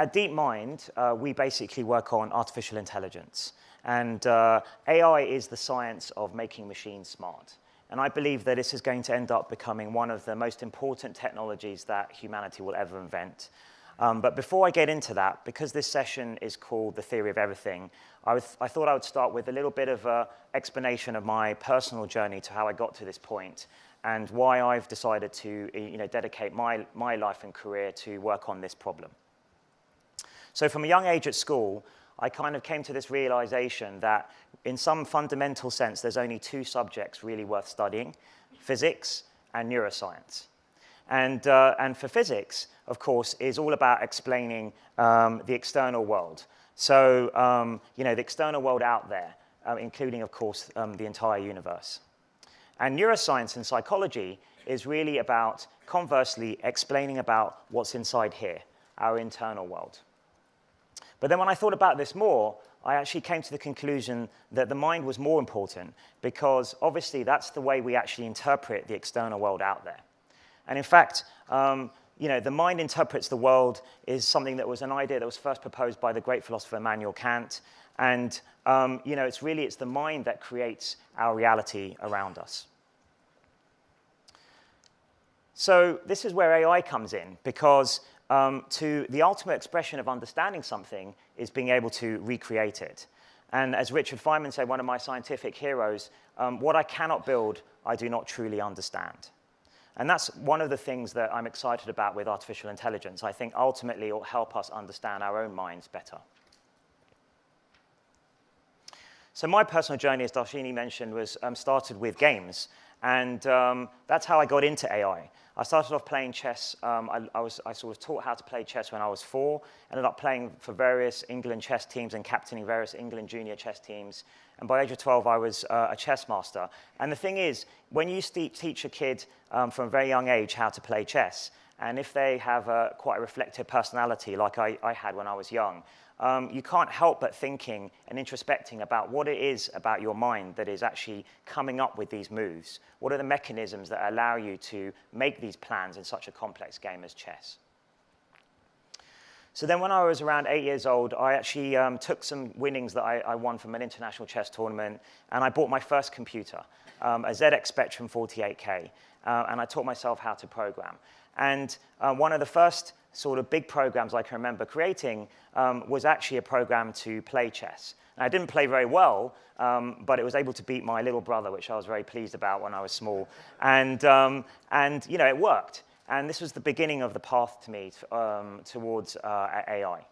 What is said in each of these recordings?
at DeepMind, we basically work on artificial intelligence. And AI is the science of making machines smart. And I believe that this is going to end up becoming one of the most important technologies that humanity will ever invent. But before I get into that, because this session is called The Theory of Everything, I thought I would start with a little bit of an explanation of my personal journey to how I got to this point and why I've decided to dedicate my life and career to work on this problem. So from a young age at school, I kind of came to this realization that in some fundamental sense, there's only two subjects really worth studying, physics and neuroscience. And for physics, of course, is all about explaining the external world. So, the external world out there, including, of course, the entire universe. And neuroscience and psychology is really about, conversely, explaining about what's inside here, our internal world. But then when I thought about this more, I actually came to the conclusion that the mind was more important because, obviously, that's the way we actually interpret the external world out there. And in fact, the mind interprets the world is something that was an idea that was first proposed by the great philosopher Immanuel Kant. And it's the mind that creates our reality around us. So this is where AI comes in, because to the ultimate expression of understanding something is being able to recreate it. And as Richard Feynman said, one of my scientific heroes, what I cannot build, I do not truly understand. And that's one of the things that I'm excited about with artificial intelligence. I think ultimately it will help us understand our own minds better. So my personal journey, as Darshini mentioned, was started with games. And that's how I got into AI. I started off playing chess. I sort of taught how to play chess when I was 4. Ended up playing for various England chess teams and captaining various England junior chess teams. And by the age of 12, I was a chess master. And the thing is, when you teach a kid from a very young age how to play chess, and if they have quite a reflective personality like I had when I was young, you can't help but thinking and introspecting about what it is about your mind that is actually coming up with these moves. What are the mechanisms that allow you to make these plans in such a complex game as chess? So then when I was around 8 years old, I actually took some winnings that I won from an international chess tournament, and I bought my first computer, a ZX Spectrum 48K, and I taught myself how to program. And one of the first sort of big programs I can remember creating was actually a program to play chess. And I didn't play very well, but it was able to beat my little brother, which I was very pleased about when I was small. And it worked. And this was the beginning of the path to me towards AI.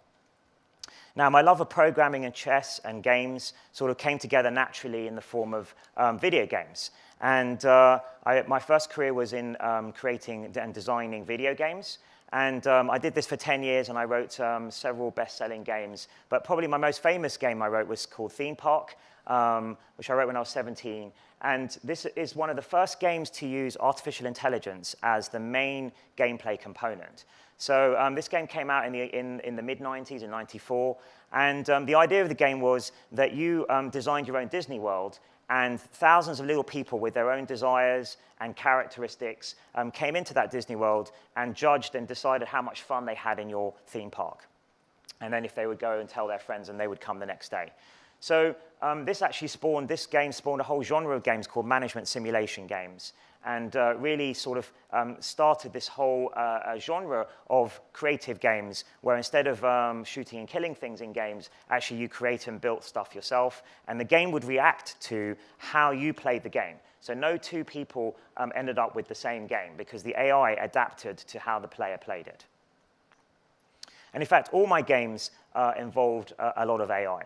Now, my love of programming and chess and games sort of came together naturally in the form of video games. And my first career was in creating and designing video games. And I did this for 10 years, and I wrote several best-selling games. But probably my most famous game I wrote was called Theme Park, which I wrote when I was 17. And this is one of the first games to use artificial intelligence as the main gameplay component. So this game came out in the mid-90s, in 94. And the idea of the game was that you designed your own Disney World, and thousands of little people with their own desires and characteristics came into that Disney World and judged and decided how much fun they had in your theme park. And then if they would go and tell their friends, and they would come the next day. So this game spawned a whole genre of games called management simulation games, and really sort of started this whole genre of creative games where instead of shooting and killing things in games, actually you create and built stuff yourself, and the game would react to how you played the game. So no two people ended up with the same game because the AI adapted to how the player played it. And in fact, all my games involved a lot of AI.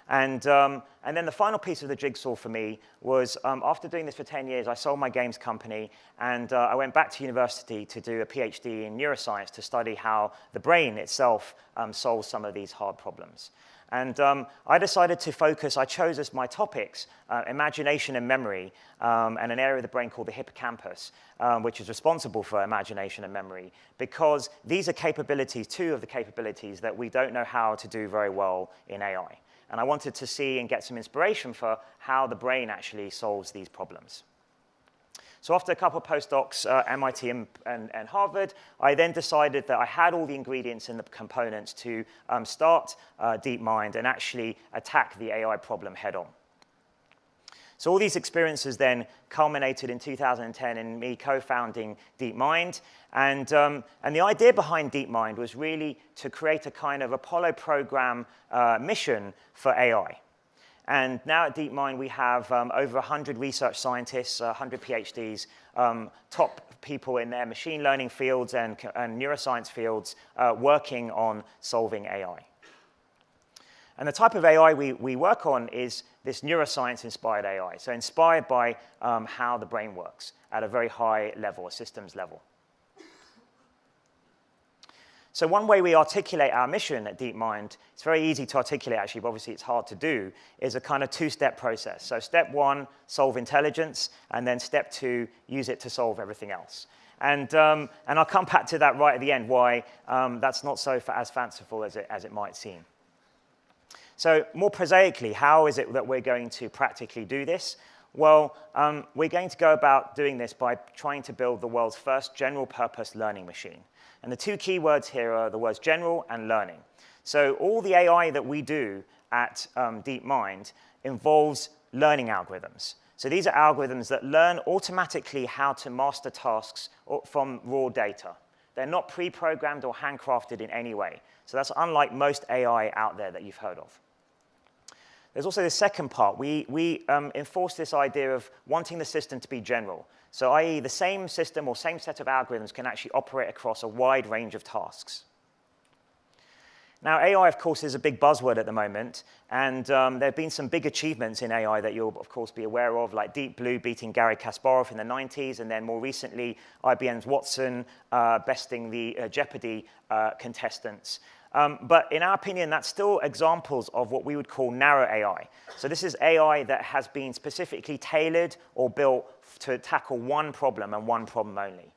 And then the final piece of the jigsaw for me was after doing this for 10 years, I sold my games company, and I went back to university to do a PhD in neuroscience to study how the brain itself solves some of these hard problems. And I decided to focus, I chose as my topics imagination and memory, and an area of the brain called the hippocampus, which is responsible for imagination and memory, because these are capabilities, two of the capabilities that we don't know how to do very well in AI. And I wanted to see and get some inspiration for how the brain actually solves these problems. So after a couple of postdocs at MIT and Harvard, I then decided that I had all the ingredients and the components to start DeepMind and actually attack the AI problem head on. So all these experiences then culminated in 2010 in me co-founding DeepMind. And the idea behind DeepMind was really to create a kind of Apollo program mission for AI. And now at DeepMind, we have over 100 research scientists, 100 PhDs, top people in their machine learning fields and neuroscience fields working on solving AI. And the type of AI we work on is this neuroscience-inspired AI, so inspired by how the brain works at a very high level, a systems level. So one way we articulate our mission at DeepMind, it's very easy to articulate actually, but obviously it's hard to do, is a kind of two-step process. So step one, solve intelligence, and then step two, use it to solve everything else. And I'll come back to that right at the end, why that's not so as fanciful as it might seem. So more prosaically, how is it that we're going to practically do this? Well, we're going to go about doing this by trying to build the world's first general-purpose learning machine. And the two key words here are the words general and learning. So all the AI that we do at DeepMind involves learning algorithms. So these are algorithms that learn automatically how to master tasks from raw data. They're not pre-programmed or handcrafted in any way. So that's unlike most AI out there that you've heard of. There's also the second part. We enforce this idea of wanting the system to be general. So i.e., the same system or same set of algorithms can actually operate across a wide range of tasks. Now, AI, of course, is a big buzzword at the moment. And there have been some big achievements in AI that you'll, of course, be aware of, like Deep Blue beating Garry Kasparov in the 90s, and then more recently, IBM's Watson besting the Jeopardy contestants. But in our opinion, that's still examples of what we would call narrow AI. So this is AI that has been specifically tailored or built to tackle one problem and one problem only.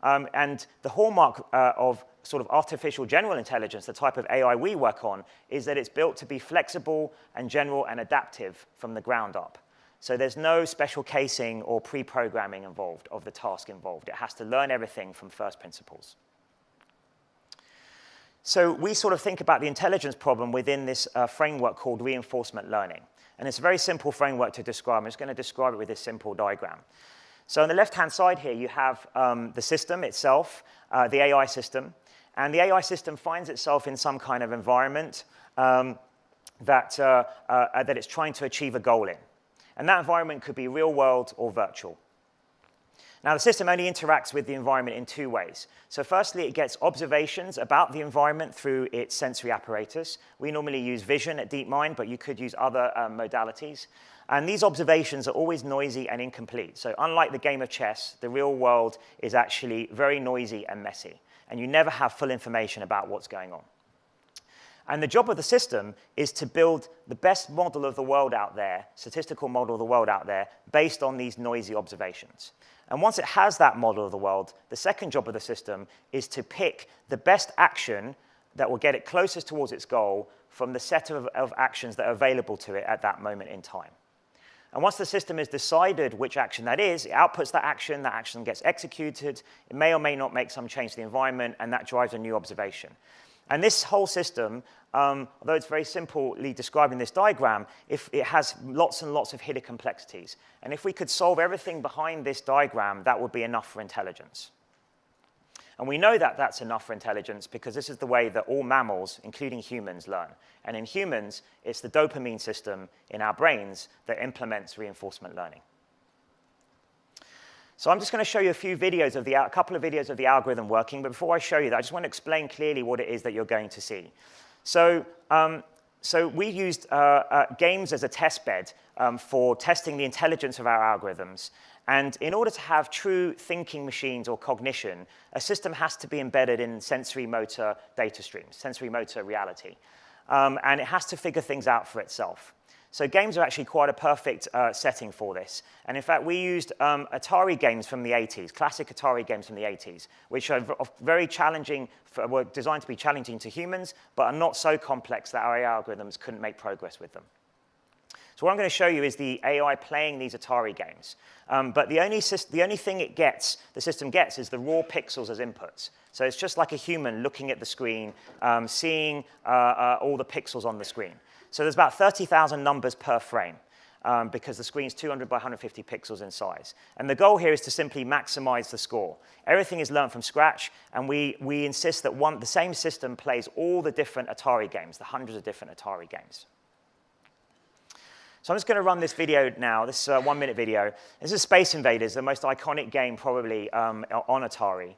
And the hallmark of sort of artificial general intelligence, the type of AI we work on, is that it's built to be flexible and general and adaptive from the ground up. So there's no special casing or pre-programming involved of the task involved. It has to learn everything from first principles. So we sort of think about the intelligence problem within this framework called reinforcement learning. And it's a very simple framework to describe. I'm just going to describe it with this simple diagram. So on the left-hand side here, you have the system itself, the AI system. And the AI system finds itself in some kind of environment that it's trying to achieve a goal in. And that environment could be real world or virtual. Now, the system only interacts with the environment in two ways. So firstly, it gets observations about the environment through its sensory apparatus. We normally use vision at DeepMind, but you could use other modalities. And these observations are always noisy and incomplete. So unlike the game of chess, the real world is actually very noisy and messy. And you never have full information about what's going on. And the job of the system is to build the best model of the world out there, statistical model of the world out there, based on these noisy observations. And once it has that model of the world, the second job of the system is to pick the best action that will get it closest towards its goal from the set of actions that are available to it at that moment in time. And once the system has decided which action that is, it outputs that action gets executed, it may or may not make some change to the environment, and that drives a new observation. And this whole system, although it's very simply described in this diagram, it has lots and lots of hidden complexities. And if we could solve everything behind this diagram, that would be enough for intelligence. And we know that that's enough for intelligence because this is the way that all mammals, including humans, learn. And in humans, it's the dopamine system in our brains that implements reinforcement learning. So I'm just going to show you a couple of videos of the algorithm working. But before I show you that, I just want to explain clearly what it is that you're going to see. So we used games as a test bed for testing the intelligence of our algorithms. And in order to have true thinking machines or cognition, a system has to be embedded in sensory-motor data streams, sensory-motor reality. And it has to figure things out for itself. So games are actually quite a perfect setting for this. And in fact, we used Atari games from the 80s, classic Atari games from the 80s, which are very challenging, were designed to be challenging to humans, but are not so complex that our AI algorithms couldn't make progress with them. So So what I'm going to show you is the AI playing these Atari games. But the only thing the system gets is the raw pixels as inputs. So it's just like a human looking at the screen, seeing all the pixels on the screen. So there's about 30,000 numbers per frame. Because the screen's 200 by 150 pixels in size. And the goal here is to simply maximize the score. Everything is learned from scratch, and we insist that the same system plays all the different Atari games, the hundreds of different Atari games. So I'm just going to run this video now, this 1-minute video. This is Space Invaders, the most iconic game probably on Atari.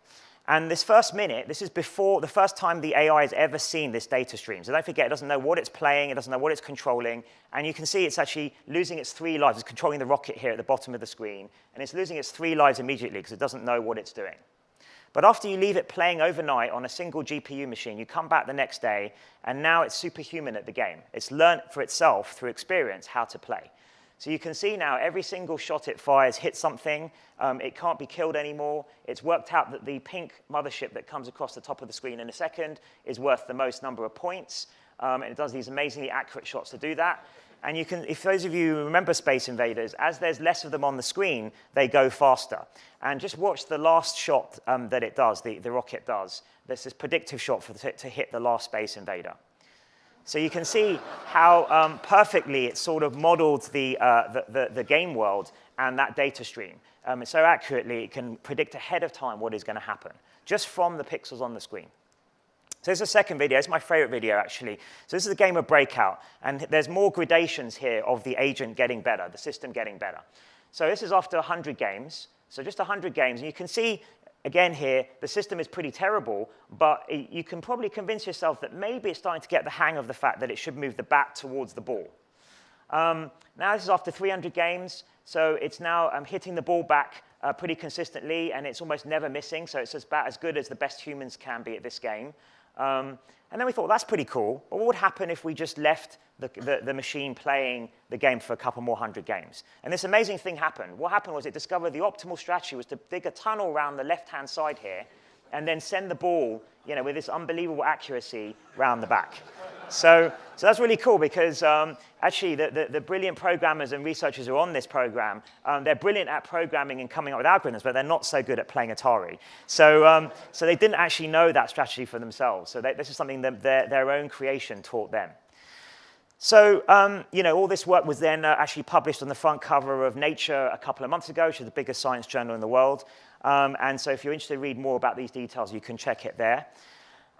And this first minute, this is before the first time the AI has ever seen this data stream. So don't forget, it doesn't know what it's playing, it doesn't know what it's controlling. And you can see it's actually losing its 3 lives. It's controlling the rocket here at the bottom of the screen. And it's losing its 3 lives immediately because it doesn't know what it's doing. But after you leave it playing overnight on a single GPU machine, you come back the next day, and now it's superhuman at the game. It's learned for itself through experience how to play. So you can see now every single shot it fires hits something. It can't be killed anymore. It's worked out that the pink mothership that comes across the top of the screen in a second is worth the most number of points. And it does these amazingly accurate shots to do that. And you can, if those of you remember Space Invaders, as there's less of them on the screen, they go faster. And just watch the last shot that it does, the rocket does. There's this predictive shot to hit the last Space Invader. So you can see how perfectly it sort of modeled the game world and that data stream. So accurately, it can predict ahead of time what is going to happen, just from the pixels on the screen. So this is the second video. It's my favorite video, actually. So this is a game of Breakout. And there's more gradations here of the agent getting better, the system getting better. So this is after 100 games. So just 100 games. And you can see, again here, the system is pretty terrible. But you can probably convince yourself that maybe it's starting to get the hang of the fact that it should move the bat towards the ball. Now this is after 300 games. So it's now hitting the ball back pretty consistently. And it's almost never missing. So it's about as good as the best humans can be at this game. And then we thought, that's pretty cool. But what would happen if we just left the machine playing the game for a couple more 100 games? And this amazing thing happened. What happened was it discovered the optimal strategy was to dig a tunnel around the left-hand side here and then send the ball, with this unbelievable accuracy round the back. So that's really cool because actually the brilliant programmers and researchers who are on this program, they're brilliant at programming and coming up with algorithms, but they're not so good at playing Atari. So they didn't actually know that strategy for themselves. So this is something that their own creation taught them. So, all this work was then actually published on the front cover of Nature a couple of months ago, which is the biggest science journal in the world. And so if you're interested to read more about these details, you can check it there.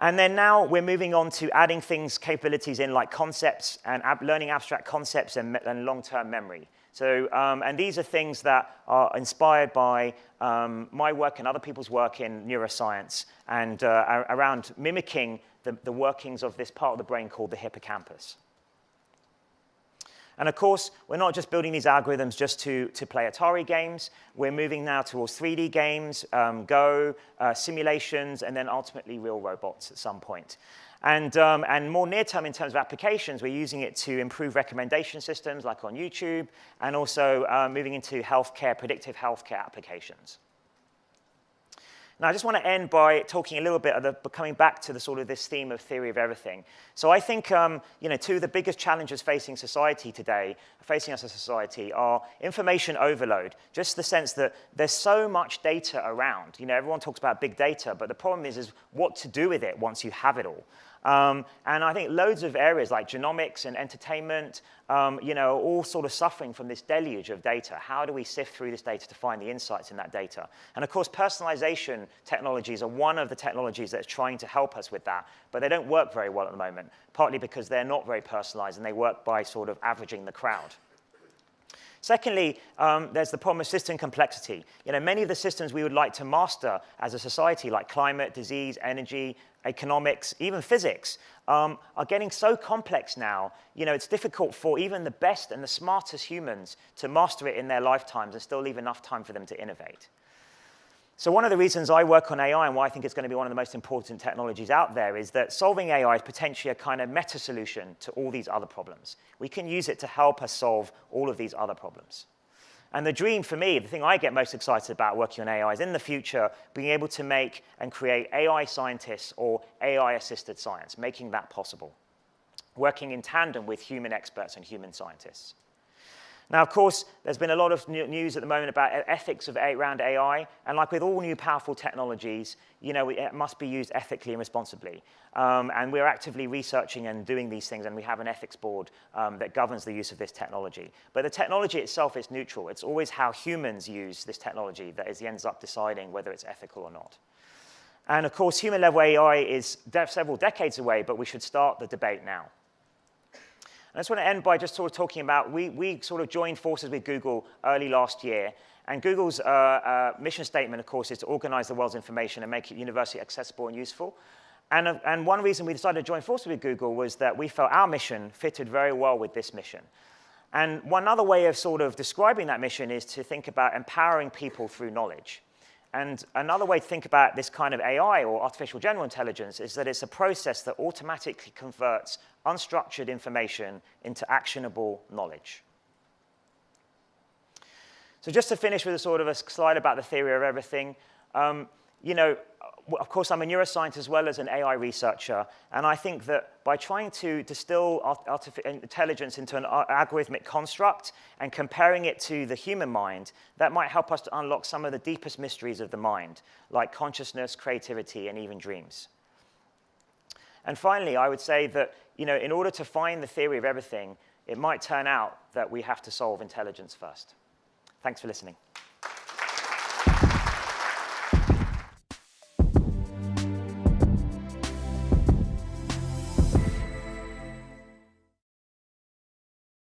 And then now we're moving on to adding capabilities in like concepts and learning abstract concepts and long-term memory. So, and these are things that are inspired by my work and other people's work in neuroscience and around mimicking the workings of this part of the brain called the hippocampus. And of course, we're not just building these algorithms just to play Atari games. We're moving now towards 3D games, Go, simulations, and then ultimately real robots at some point. And more near-term in terms of applications, we're using it to improve recommendation systems like on YouTube, and also moving into healthcare, predictive healthcare applications. Now, I just want to end by talking a little bit coming back to this theme of theory of everything. So I think, two of the biggest challenges facing society today, facing us as a society, are information overload. Just the sense that there's so much data around. Everyone talks about big data, but the problem is what to do with it once you have it all. And I think loads of areas like genomics and entertainment, are all sort of suffering from this deluge of data. How do we sift through this data to find the insights in that data? And of course, personalization technologies are one of the technologies that's trying to help us with that, but they don't work very well at the moment, partly because they're not very personalized and they work by sort of averaging the crowd. Secondly, there's the problem of system complexity. Many of the systems we would like to master as a society, like climate, disease, energy, economics, even physics, are getting so complex now, it's difficult for even the best and the smartest humans to master it in their lifetimes and still leave enough time for them to innovate. So one of the reasons I work on AI and why I think it's going to be one of the most important technologies out there is that solving AI is potentially a kind of meta-solution to all these other problems. We can use it to help us solve all of these other problems. And the dream for me, the thing I get most excited about working on AI is in the future being able to make and create AI scientists or AI-assisted science, making that possible, working in tandem with human experts and human scientists. Now, of course, there's been a lot of news at the moment about ethics around AI, and like with all new powerful technologies, it must be used ethically and responsibly. And we're actively researching and doing these things, and we have an ethics board that governs the use of this technology. But the technology itself is neutral. It's always how humans use this technology that ends up deciding whether it's ethical or not. And of course, human-level AI is several decades away, but we should start the debate now. I just want to end by just sort of talking about, we sort of joined forces with Google early last year. And Google's mission statement, of course, is to organize the world's information and make it universally accessible and useful. And one reason we decided to join forces with Google was that we felt our mission fitted very well with this mission. And one other way of sort of describing that mission is to think about empowering people through knowledge. And another way to think about this kind of AI, or artificial general intelligence, is that it's a process that automatically converts unstructured information into actionable knowledge. So just to finish with a sort of a slide about the theory of everything, of course, I'm a neuroscientist as well as an AI researcher, and I think that by trying to distill intelligence into an algorithmic construct and comparing it to the human mind, that might help us to unlock some of the deepest mysteries of the mind, like consciousness, creativity, and even dreams. And finally, I would say that in order to find the theory of everything, it might turn out that we have to solve intelligence first. Thanks for listening.